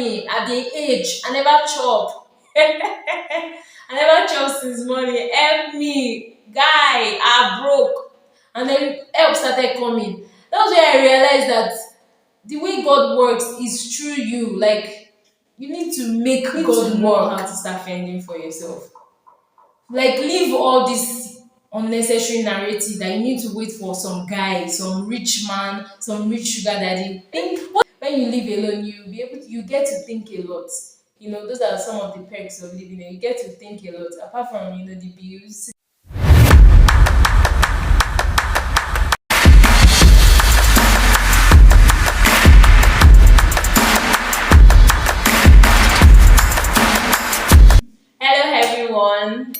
me at the age I never chop. I never chop since morning. Help me, guy. I broke, and then help started coming. That was where I realized that the way God works is through you. Like you need to make God know how to start fending for yourself. Like leave all this unnecessary narrative that you need to wait for some guy, some rich man, some rich sugar daddy. Think when you live alone, you get to think a lot. Those are some of the perks of living alone. You get to think a lot, apart from the bills. Hello everyone.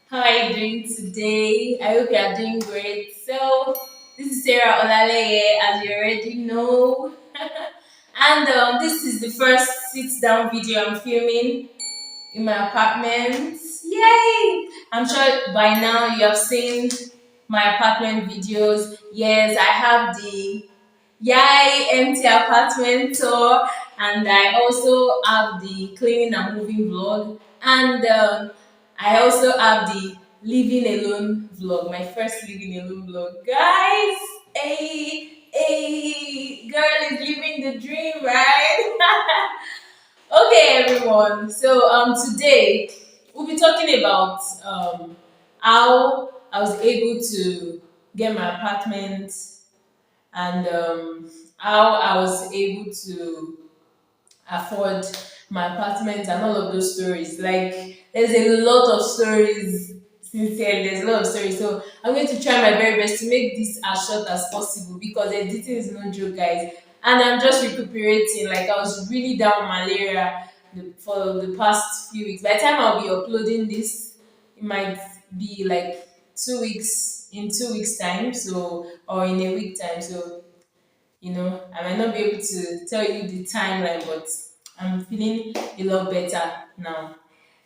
How are you doing today? I hope you are doing great. So, this is Sarah Olaleye, as you already know. And this is the first sit down video I'm filming in my apartment. Yay! I'm sure by now you have seen my apartment videos. Yes, I have the Yay empty apartment tour, and I also have the cleaning and moving vlog, and I also have the living alone vlog, my first living alone vlog. Guys, a girl is living the dream, right? Okay, everyone. So today we'll be talking about how I was able to get my apartment, and how I was able to afford my apartment and all of those stories. Like, there's a lot of stories. Sincerely, there's a lot of stories. So I'm going to try my very best to make this as short as possible because editing is no joke, guys. And I'm just recuperating. Like, I was really down malaria for the past few weeks. By the time I'll be uploading this, it might be like 2 weeks, in 2 weeks time, so, or in a week time. So I might not be able to tell you the timeline, but I'm feeling a lot better now.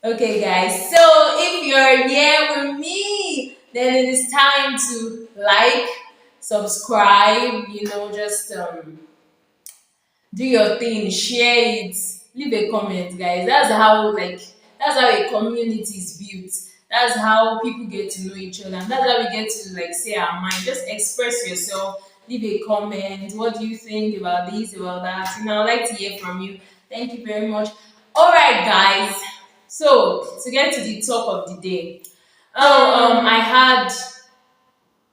Okay, guys, so if you're here with me, then it is time to like, subscribe, just do your thing, share it, leave a comment, guys. That's how a community is built. That's how people get to know each other, and that's how we get to like say our mind. Just express yourself, leave a comment. What do you think about this, about that? I'd like to hear from you. Thank you very much. All right, guys. So to get to the talk of the day, I had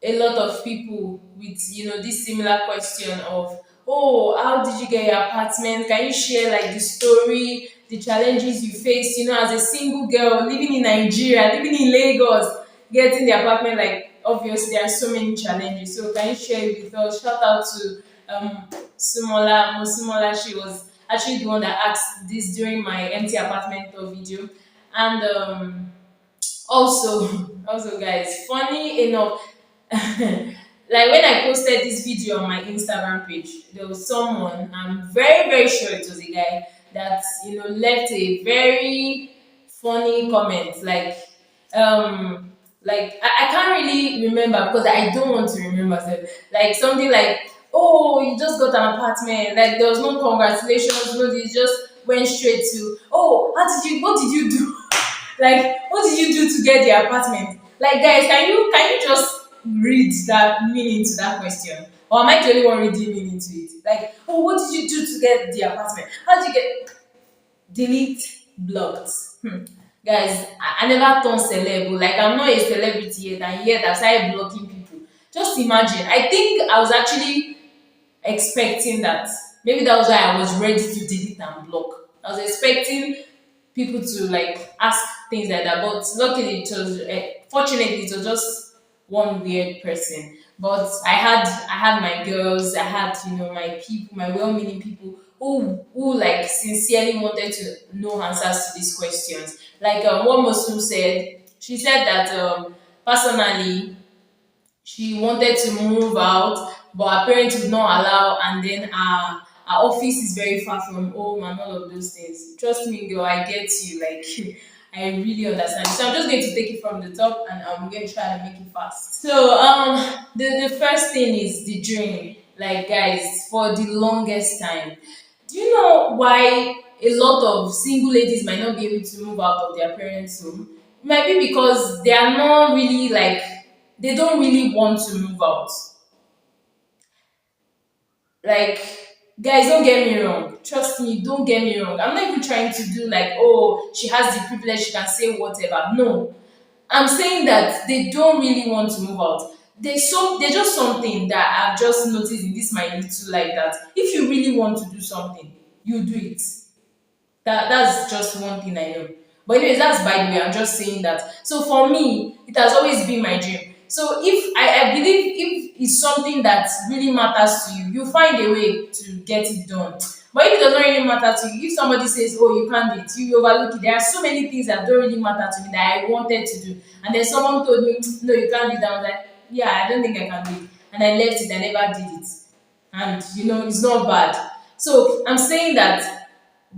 a lot of people with this similar question of, oh, how did you get your apartment? Can you share like the story, the challenges you faced, as a single girl living in Nigeria, living in Lagos, getting the apartment? Like, obviously there are so many challenges, so can you share it with us? Shout out to Sumola. She was actually the one that asked this during my empty apartment tour video. And also guys, funny enough, like when I posted this video on my Instagram page, there was someone, I'm very, very sure it was a guy, that left a very funny comment. I can't really remember because I don't want to remember. So, like something like, oh, you just got an apartment. Like there was no congratulations, no, they just went straight to, oh, what did you do? Like, what did you do to get the apartment? Like, guys, can you just read that meaning to that question? Or am I the only one reading meaning to it? Like, oh, what did you do to get the apartment? How did you get delete blocked? Guys, I never turned celeb. Like, I'm not a celebrity yet, and yet I started blocking people. Just imagine. I think I was actually expecting that. Maybe that was why I was ready to delete and block. I was expecting people to like ask things like that, but luckily fortunately it was just one weird person. But I had my girls, I had my people, my well-meaning people who like sincerely wanted to know answers to these questions. Like what Muslim said, she said that personally she wanted to move out, but her parents would not allow, and then her office is very far from home and all of those things. Trust me, girl, I get you. Like, I really understand. So I'm just going to take it from the top, and I'm going to try to make it fast. So the first thing is the dream. Like, guys, for the longest time, Do you know why a lot of single ladies might not be able to move out of their parents' home? It might be because they are not really like, they don't really want to move out. Like, guys, don't get me wrong. Trust me, don't get me wrong. I'm not even trying to do like, oh, she has the privilege, she can say whatever. No. I'm saying that they don't really want to move out. There's just something that I've just noticed in this my little life, that if you really want to do something, you do it. That's just one thing I know. But anyways, that's by the way. I'm just saying that. So for me, it has always been my dream. So if I believe if it's something that really matters to you, you find a way to get it done. But if it doesn't really matter to you, if somebody says, "Oh, you can't do it," you overlook it. There are so many things that don't really matter to me that I wanted to do, and then someone told me, "No, you can't do it." I was like, "Yeah, I don't think I can do it," and I left it. I never did it, and it's not bad. So I'm saying that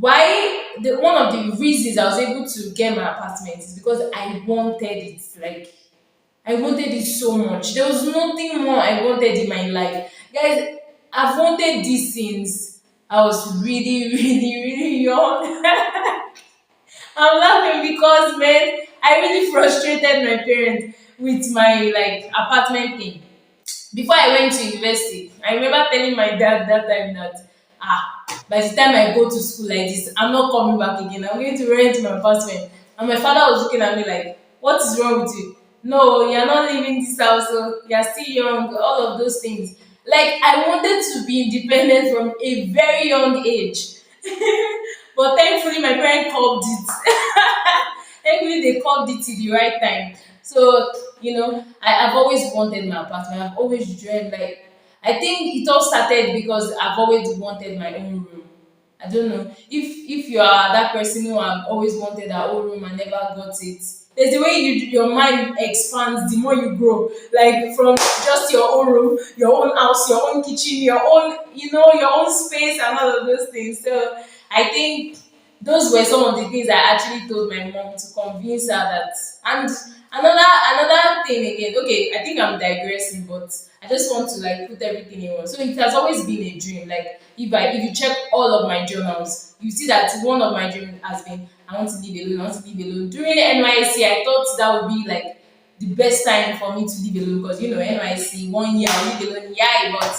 one of the reasons I was able to get my apartment is because I wanted it. Like, I wanted it so much. There was nothing more I wanted in my life. Guys, I've wanted this since I was really, really, really young. I'm laughing because, man, I really frustrated my parents with my like apartment thing. Before I went to university, I remember telling my dad that time that, by the time I go to school like this, I'm not coming back again. I'm going to rent my apartment. And my father was looking at me like, what is wrong with you? No, you're not leaving this house, so you're still young, all of those things. Like, I wanted to be independent from a very young age. But thankfully, my parents called it. Thankfully, they called it to the right time. So, I've always wanted my apartment. I've always dreamed, like, I think it all started because I've always wanted my own room. I don't know if you are that person who have always wanted our own room and never got it. There's the way your mind expands the more you grow, like from just your own room, your own house, your own kitchen, your own your own space and all of those things. So I think those were some of the things I actually told my mom to convince her that. And another thing again, okay, I think I'm digressing, but I just want to like put everything in one. So it has always been a dream. Like, if you check all of my journals, you see that one of my dreams has been, I want to live alone, I want to live alone. During NYC, I thought that would be like the best time for me to live alone, because NYC 1 year I live alone, yeah, but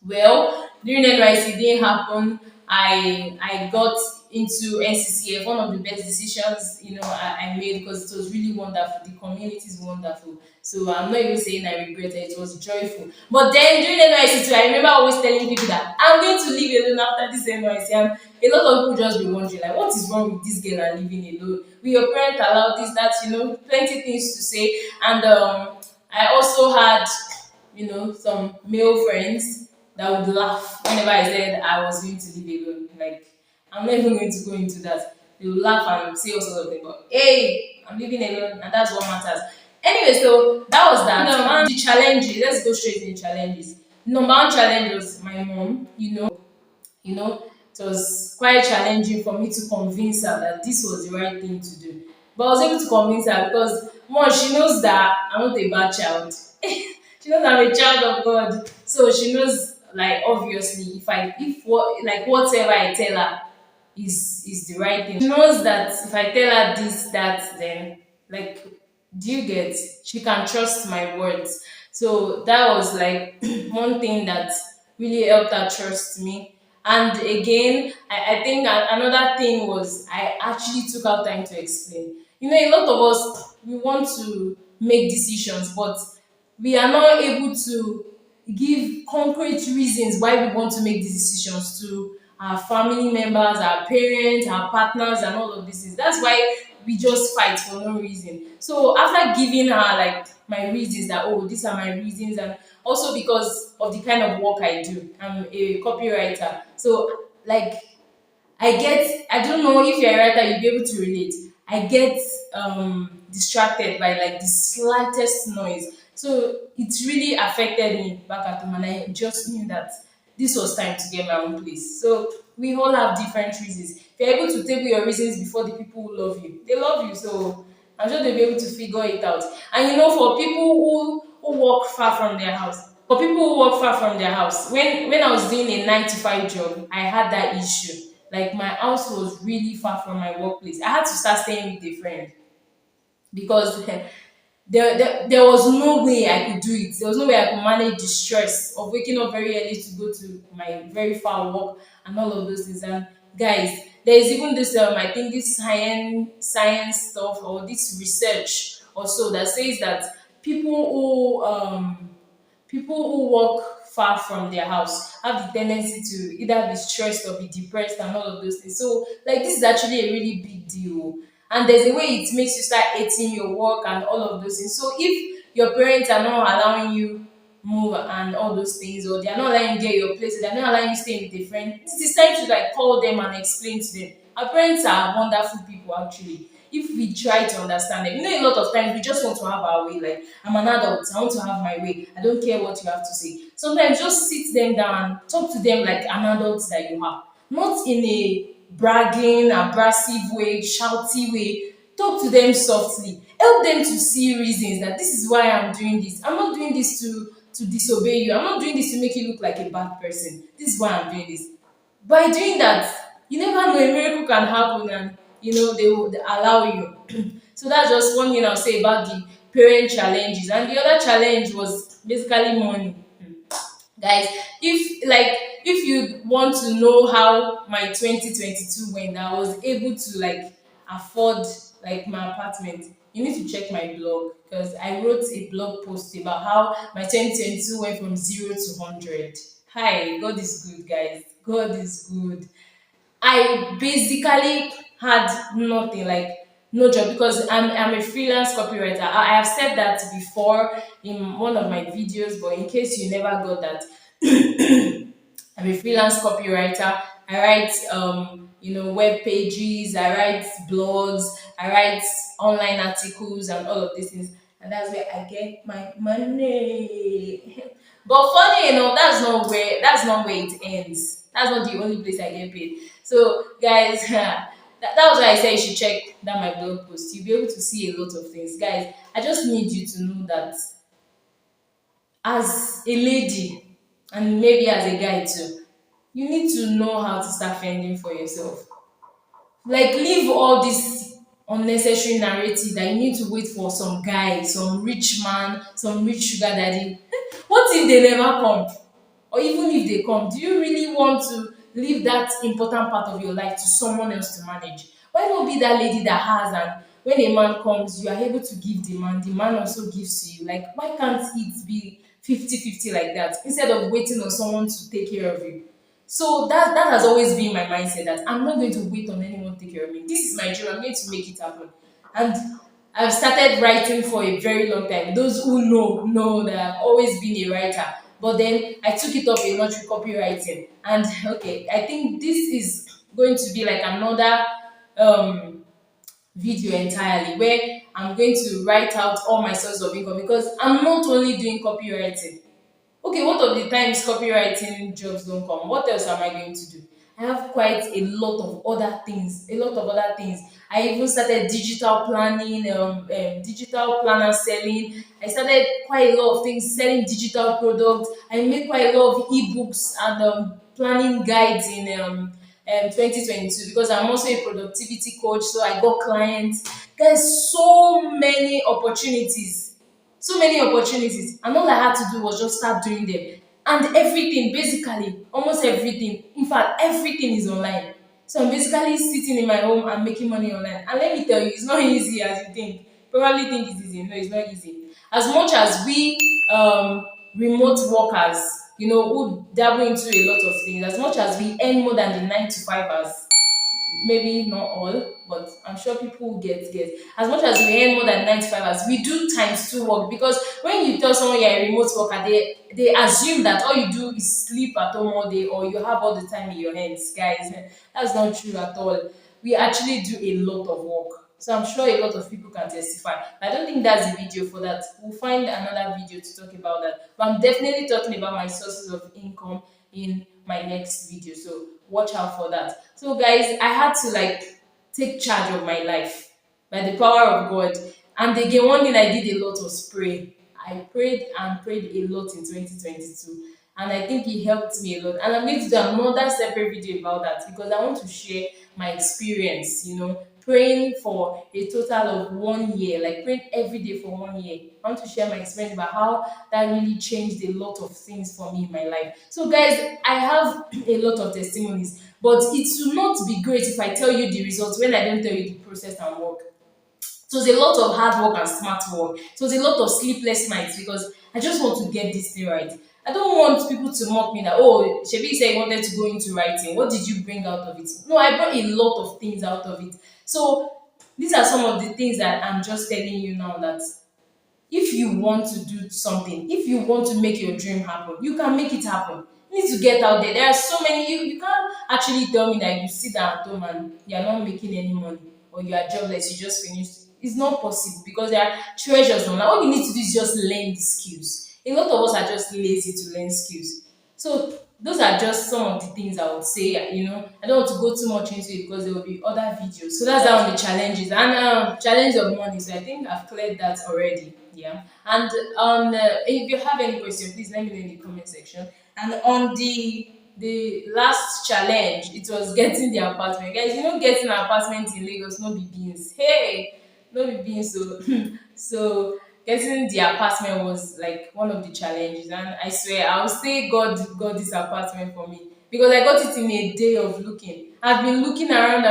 well, during NYC, it didn't happen. I got into NCCF, one of the best decisions I made, because it was really wonderful. The community is wonderful. So I'm not even saying I regret it. It was joyful. But then during NYC too, I remember always telling people that I'm going to live alone after this NYC. And a lot of people just be wondering, like, what is wrong with this girl and living alone? Will your parents allow this, that, plenty things to say. And I also had some male friends that would laugh whenever I said I was going to live alone. Like, I'm not even going to go into that. They will laugh and say all sorts of things. But hey, I'm living alone, and that's what matters. Anyway, so that was that. And the challenges. Let's go straight to the challenges. Number one challenge was my mom. It was quite challenging for me to convince her that this was the right thing to do. But I was able to convince her because one, she knows that I'm not a bad child. She knows I'm a child of God. So she knows, like, obviously, whatever I tell her is the right thing. She knows that if I tell her this, that, then, like, do you get? She can trust my words. So that was like one thing that really helped her trust me. And again, I think another thing was I actually took out time to explain. A lot of us, we want to make decisions, but we are not able to give concrete reasons why we want to make these decisions to our family members, our parents, our partners, and all of these things. That's why we just fight for no reason. So after giving her like my reasons that, oh, these are my reasons, and also because of the kind of work I do, I'm a copywriter. So like I don't know if you're a writer, you'll be able to relate. I get distracted by like the slightest noise. So it really affected me back at home, and I just knew that this was time to get my own place. So we all have different reasons. If you're able to table your reasons before the people who love you, they love you. So I'm sure they'll be able to figure it out. And for people who walk far from their house, For people who work far from their house, when I was doing a 9 to 5 job, I had that issue. Like my house was really far from my workplace. I had to start staying with a friend because there was no way I could do it. There was no way I could manage the stress of waking up very early to go to my very far work and all of those things. And guys, there is even this I think this science stuff or this research also that says that people who people who work far from their house have the tendency to either be stressed or be depressed and all of those things. So, like, this is actually a really big deal. And there's a way it makes you start hating your work and all of those things. So, if your parents are not allowing you move and all those things, or they're not allowing you get your place, or they're not allowing you stay with a friend, it is time to like call them and explain to them. Our parents are wonderful people actually. If we try to understand them, a lot of times we just want to have our way. Like, I'm an adult, I want to have my way. I don't care what you have to say. Sometimes just sit them down, talk to them like an adult that you are, not in a bragging, abrasive way, shouty way. Talk to them softly. Help them to see reasons that this is why I'm doing this. I'm not doing this to disobey you. I'm not doing this to make you look like a bad person. This is why I'm doing this. By doing that, you never know, a miracle can happen, and they will allow you. So that's just one thing I'll say about the parent challenges. And the other challenge was basically money. Guys, if you want to know how my 2022 went, I was able to like afford like my apartment, you need to check my blog because I wrote a blog post about how my 2022 went from 0 to 100. Hi, God is good, guys. God is good. I basically had nothing, like no job, because I'm a freelance copywriter. I have said that before in one of my videos, but in case you never got that, I'm a freelance copywriter. I write, web pages. I write blogs. I write online articles and all of these things, and that's where I get my money. But funny enough, that's not where it ends. That's not the only place I get paid. So, guys, that was why I said you should check that my blog post. You'll be able to see a lot of things, guys. I just need you to know that as a lady and maybe as a guy too, you need to know how to start fending for yourself. Like, leave all this unnecessary narrative that you need to wait for some guy, some rich man, some rich sugar daddy. What if they never come? Or even if they come, do you really want to leave that important part of your life to someone else to manage? Why not be that lady that has, and when a man comes, you are able to give the man also gives to you? Like, why can't it be 50-50 like that instead of waiting on someone to take care of you? So that has always been my mindset, that I'm not going to wait on anyone to take care of me. This is my dream. I'm going to make it happen. And I've started writing for a very long time. Those who know that I've always been a writer. But then I took it up a notch with copywriting. And okay, I think this is going to be like another um video entirely, where I'm going to write out all my sources of income, because I'm not only doing copywriting. Okay, what of the times copywriting jobs don't come? What else am I going to do? I have quite a lot of other things. A lot of other things. I even started digital planning, digital planner selling. I started quite a lot of things selling digital products. I made quite a lot of ebooks and planning guides in 2022, because I'm also a productivity coach. So I got clients. There's so many opportunities, and all I had to do was just start doing them. And everything, basically almost everything, in fact everything, is online. So I'm basically sitting in my home and making money online. And let me tell you, it's not easy as you think. Probably think it's easy. No, it's not easy. As much as we remote workers, who dabble into a lot of things, as much as we earn more than the 9 to 5 hours, maybe not all, but I'm sure people will get. As much as we earn more than 9 to 5 hours, we do times 2 work, because when you tell someone you're a remote worker, they assume that all you do is sleep at home all day, or you have all the time in your hands. Guys, that's not true at all. We actually do a lot of work. So I'm sure a lot of people can testify. I don't think that's the video for that. We'll find another video to talk about that. But I'm definitely talking about my sources of income in my next video. So watch out for that. So guys, I had to like take charge of my life by the power of God. And again, one thing I did a lot was pray. I prayed and prayed a lot in 2022, and I think it helped me a lot. And I'm going to do another separate video about that because I want to share my experience, praying for a total of 1 year, like praying every day for 1 year. I want to share my experience about how that really changed a lot of things for me in my life. So, guys, I have a lot of testimonies, but it will not be great if I tell you the results when I don't tell you the process and work. So it was a lot of hard work and smart work. So it was a lot of sleepless nights because I just want to get this thing right. I don't want people to mock me that, oh, Shebi said you wanted to go into writing. What did you bring out of it? No, I brought a lot of things out of it. So these are some of the things that I'm just telling you now, that if you want to do something, if you want to make your dream happen, you can make it happen. You need to get out there. There are so many, you can't actually tell me that you sit down at home and you're not making any money, or you are jobless, you just finished. It's not possible because there are treasures online. All you need to do is just learn the skills. A lot of us are just lazy to learn skills. So those are just some of the things I would say. I don't want to go too much into it because there will be other videos. So that's down the challenges and challenge of money. So I think I've cleared that already. Yeah. And if you have any question, please let me know in the comment section. And on the last challenge, it was getting the apartment. Guys, getting an apartment in Lagos, no be beans. Hey, no be beans. So so getting the apartment was like one of the challenges, and I swear I'll say God got this apartment for me because I got it in a day of looking. I've been looking around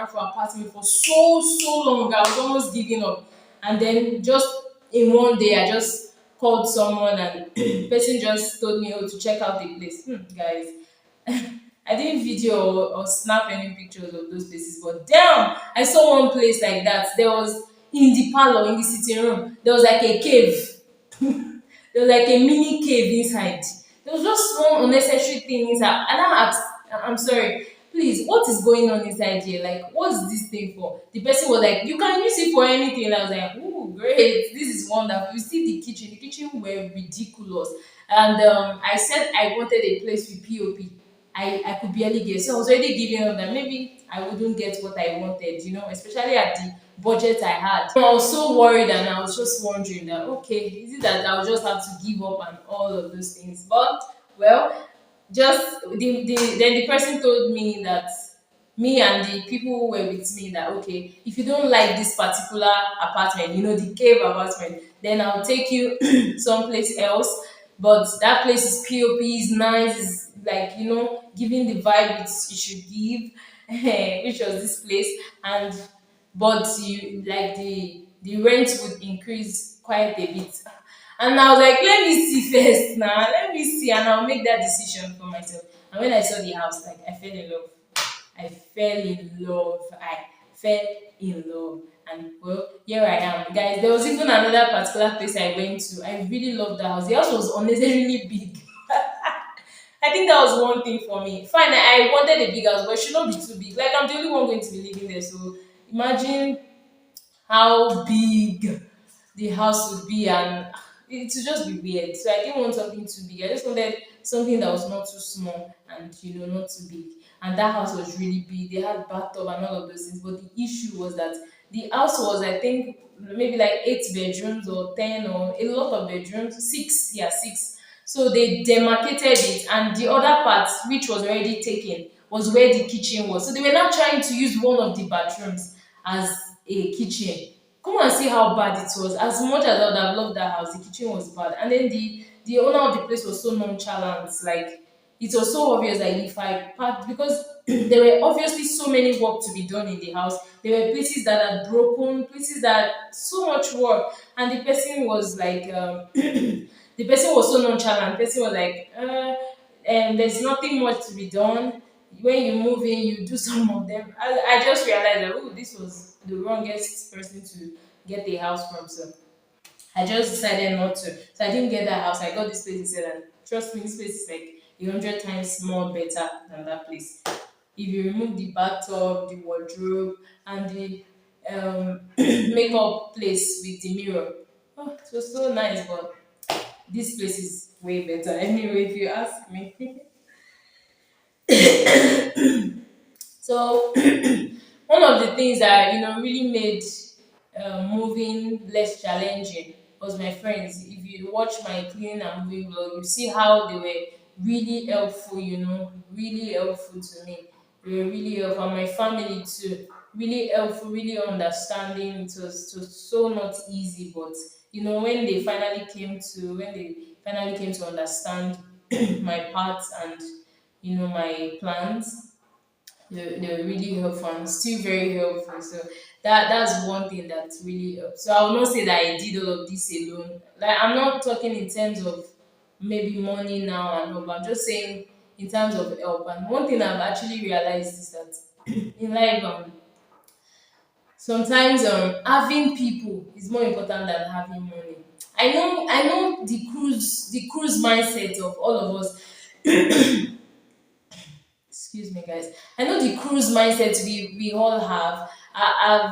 for apartment for so long. I was almost giving up, and then just in one day I just called someone, and person just told me, oh, to check out the place. Guys, I didn't video or snap any pictures of those places, but damn, I saw one place like that. There was in the parlor, in the sitting room, there was like a cave. There was like a mini cave inside. There was just one unnecessary thing inside. And I asked, I'm sorry, please, what is going on inside here? Like, what's this thing for? The person was like, you can use it for anything. And I was like, oh, great, this is wonderful. You see the kitchen. The kitchen were ridiculous. And I said I wanted a place with POP. I could barely get. So I was already giving up that maybe I wouldn't get what I wanted, especially at the budget I had. I was so worried, and I was just wondering that, okay, is it that I'll just have to give up and all of those things? But, well, just then the person told me that me and the people who were with me that, okay, if you don't like this particular apartment, the cave apartment, then I'll take you someplace else. But that place is POP, is nice, is like, giving the vibe it should give, which was this place. And but you like the rent would increase quite a bit. And I was like, let me see first now, let me see, and I'll make that decision for myself. And when I saw the house, like, I fell in love. I fell in love. I fell in love. And well, here I am. Guys, there was even another particular place I went to. I really loved the house. The house was unnecessarily big. I think that was one thing for me. Fine, I wanted a big house, but it should not be too big. Like, I'm the only one going to be living there. So imagine how big the house would be, and it would just be weird. So I didn't want something too big. I just wanted something that was not too small and not too big. And that house was really big. They had bathtub and all of those things. But the issue was that the house was, I think, maybe like 8 bedrooms or 10 or a lot of bedrooms. Six, yeah, six. So they demarcated it, and the other part, which was already taken, was where the kitchen was. So they were now trying to use one of the bathrooms as a kitchen. Come and see how bad it was. As much as I would have loved that house, the kitchen was bad. And then the owner of the place was so nonchalant. Like, it was so obvious that if I packed, because there were obviously so many work to be done in the house. There were places that had broken, places that so much work. And the person was like, the person was so nonchalant. The person was like, there's nothing much to be done. When you move in, you do some of them. I just realized that, oh, this was the wrongest person to get a house from. So I just decided not to. So I didn't get that house. I got this place instead. And trust me, this place is like 100 times more better than that place. If you remove the bathtub, the wardrobe, and the makeup place with the mirror, oh, it was so nice. But this place is way better. Anyway, if you ask me. So one of the things that really made moving less challenging was my friends. If you watch my cleaning and moving vlog, you see how they were really helpful, really helpful to me. They were really helpful, and my family too. Really helpful, really understanding. It was so not easy, but when they finally came to understand my parts and my plans, they were really helpful and still very helpful. So that's one thing that really helped. So I will not say that I did all of this alone. Like, I'm not talking in terms of maybe money now and all, but I'm just saying in terms of help. And one thing I've actually realized is that in life, sometimes having people is more important than having money. I know the cruise mindset of all of us. Excuse me, guys. I know the cruise mindset we all have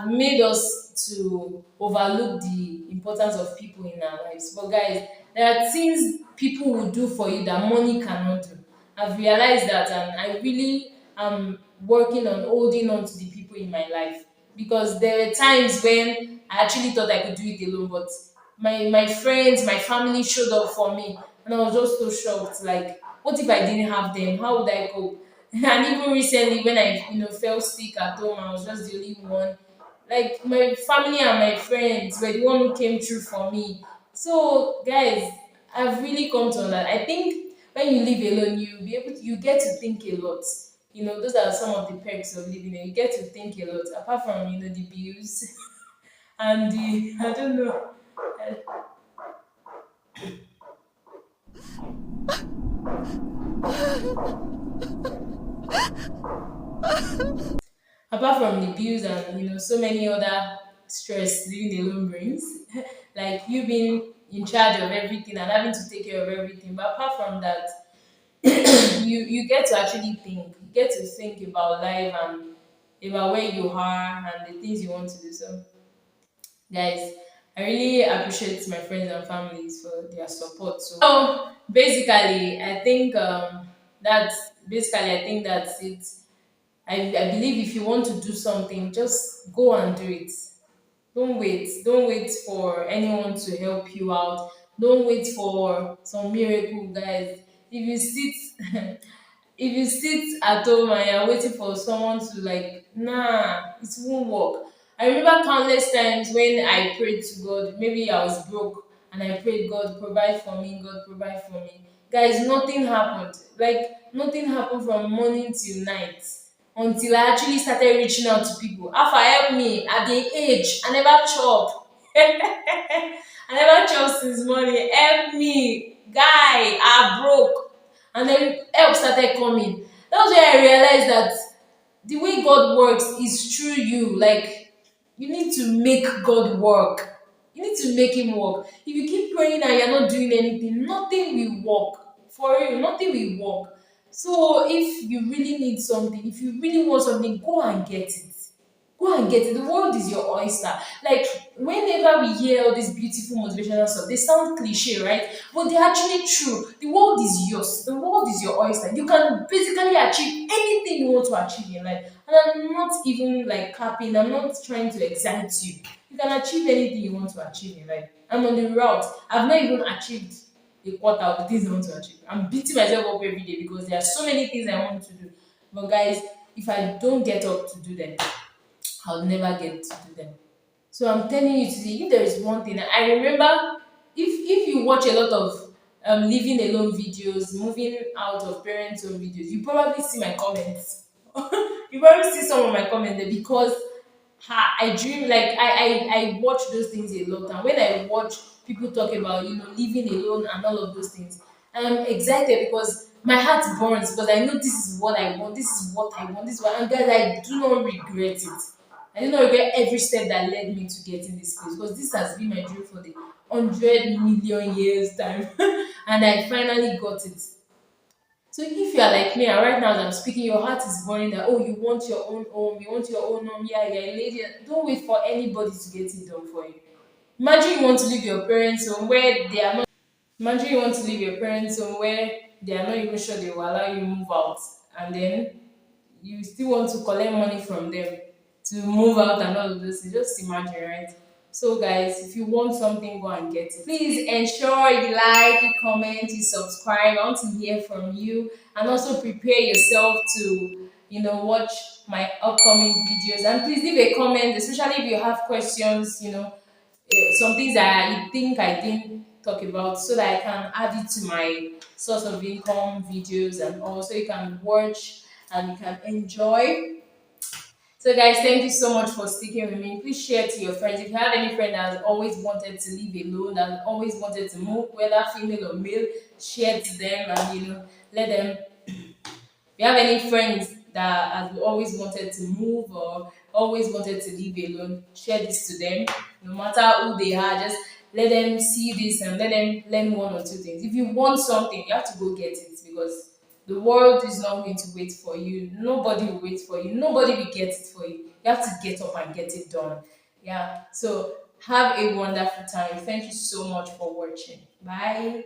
made us to overlook the importance of people in our lives. But guys, there are things people will do for you that money cannot do. I've realized that, and I really am working on holding on to the people in my life, because there were times when I actually thought I could do it alone, but my friends, my family showed up for me, and I was just so shocked. Like, what if I didn't have them? How would I cope? And even recently, when I fell sick at home, I was just the only one. Like, my family and my friends were the one who came through for me. So, guys, I've really come to that. I think when you live alone, you get to think a lot. Those are some of the perks of living alone. You get to think a lot, apart from the bills and the I don't know. Apart from the bills and so many other stress living alone brings, like you being in charge of everything and having to take care of everything. But apart from that, you get to actually think. You get to think about life and about where you are and the things you want to do. So, guys, I really appreciate my friends and families for their support. So basically, I think that's it. I believe if you want to do something, just go and do it. Don't wait. Don't wait for anyone to help you out. Don't wait for some miracle, guys. If you sit if you sit at home and you're waiting for someone to, like, nah, it won't work. I remember countless times when I prayed to God. Maybe I was broke and I prayed, God provide for me, God provide for me. Guys, nothing happened. Like, nothing happened from morning till night until I actually started reaching out to people. Alpha, help me at the age I never chop. I never chop since morning. Help me, guy. I broke, and then help started coming. That was where I realized that the way God works is through you. Like, you need to make God work. You need to make Him work. If you keep praying and you're not doing anything, nothing will work. For you, nothing will work. So if you really need something, if you really want something, go and get it. Go and get it. The world is your oyster. Like, whenever we hear all these beautiful motivational stuff, they sound cliche, right? But they're actually true. The world is yours. The world is your oyster. You can basically achieve anything you want to achieve in life. And I'm not even like capping, I'm not trying to excite you. You can achieve anything you want to achieve in life. I'm on the route. I've not even achieved a quarter of the things I want to achieve. I'm beating myself up every day because there are so many things I want to do. But guys, if I don't get up to do them, I'll never get to do them. So I'm telling you today, if there is one thing I remember, if you watch a lot of living alone videos, moving out of parents' own videos, you probably see my comments. You probably see some of my comments there because I dream, like, I watch those things a lot, and when I watch people talk about living alone and all of those things, I'm excited because my heart burns because I know this is what I want, this is what I want, this is what, and guys, I do not regret it. I do not regret every step that led me to getting this place, because this has been my dream for the 100 million years time, and I finally got it. So if you are like me and right now as I'm speaking, your heart is burning that, oh, you want your own home, you want your own home, yeah, you're a lady. Don't wait for anybody to get it done for you. Imagine you want to leave your parents home where they are not. Imagine you want to leave your parents home where they are not even sure they will allow you move out, and then you still want to collect money from them to move out and all of this. Just imagine, right? So guys, if you want something, go and get it. Please ensure you like, you comment, you subscribe. I want to hear from you, and also prepare yourself to watch my upcoming videos. And please leave a comment, especially if you have questions. Some things that you think I didn't talk about, so that I can add it to my source of income videos, and also you can watch and you can enjoy. So guys, thank you so much for sticking with me. Please share to your friends. If you have any friend that has always wanted to live alone, that has always wanted to move, whether female or male, share to them, and let them. If you have any friends that has always wanted to move or always wanted to live alone, share this to them. No matter who they are, just let them see this and let them learn one or two things. If you want something, you have to go get it, because the world is not going to wait for you. Nobody will wait for you. Nobody will get it for you. You have to get up and get it done. Yeah. So have a wonderful time. Thank you so much for watching. Bye.